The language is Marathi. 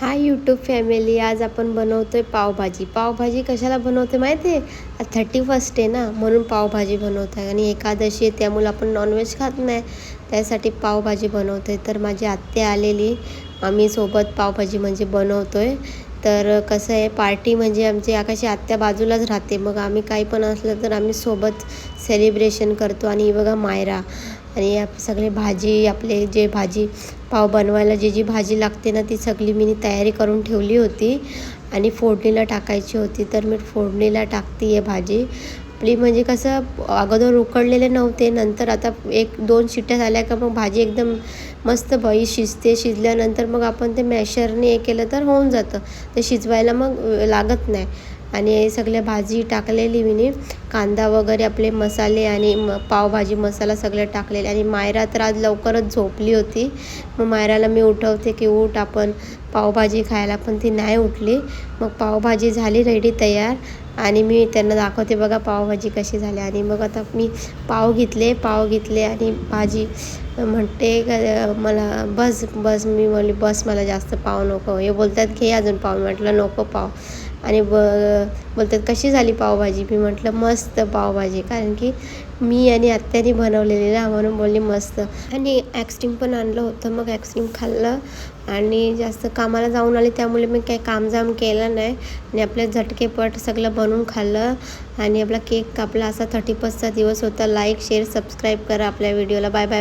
हाय यूट्यूब फॅमिली, आज आपण बनवतोय पावभाजी. पावभाजी कशाला बनवते माहिती आहे? आज 31st आहे ना, म्हणून पावभाजी बनवत आहे. आणि एकादशी आहे त्यामुळे आपण नॉनव्हेज खात नाही, त्यासाठी पावभाजी बनवते. तर माझी आत्या आलेली, आम्ही सोबत पावभाजी म्हणजे बनवतोय. तर कसं आहे, पार्टी म्हणजे आमची आकाशी आत्या बाजूलाच राहते, मग आम्ही काही पण असलं तर आम्ही सोबत सेलिब्रेशन करतो. आणि ही बघा मायरा, आणि सगळे भाजी, आपले जे भाजी पाव बनवायला जी भाजी लागते ना, ती सगळी मी तयारी करून ठेवली होती आणि फोडणीला टाकायची होती. तर मी फोडणीला टाकते आहे भाजी आपली. म्हणजे कसं, अगोदर उकडलेले नव्हते, नंतर आता 1-2 शिट्ट्या झाल्या का मग भाजी एकदम मस्त शिजते. शिजल्यानंतर मग आपण ते मॅशरने हे केलं तर होऊन जातं, ते शिजवायला मग लागत नाही. आणि सगळ्या भाजी टाकलेली मी, कांदा वगैरे, आपले मसाले आणि पावभाजी मसाला सगळं टाकलेले. आणि मायरा तर आज लवकरच झोपली होती, मग मायराला मी उठवते की उठ आपण पावभाजी खायला, पण ती नाही उठली. मग पावभाजी झाली रेडी तयार, आणि मी त्यांना दाखवते बघा पावभाजी कशी झाली. आणि मग आता मी पाव घेतले आणि भाजी म्हणते का मला बस बस, मी म्हणली बस, मला जास्त पाव नको. हे बोलतात घे अजून पाव, म्हटलं नको पाव. आणि बोलतात कशी झाली पावभाजी, मी म्हटलं मस्त पावभाजी, कारण की मी आणि आत्याने बनवलेली ना, म्हणून बोलली मस्त. आणि ॲक्स्ट्रीम पण आणलं होतं, मग ॲक्स्ट्रीम खाल्लं. आणि जास्त कामाला जाऊन आले त्यामुळे मी काही कामजाम केलं नाही, आणि आपल्या झटकेपट सगळं बनवून खाल्लं. आणि आपला केक कापला. असा 31st दिवस होता. लाईक, शेअर, सबस्क्राईब करा आपल्या व्हिडिओला. Bye bye.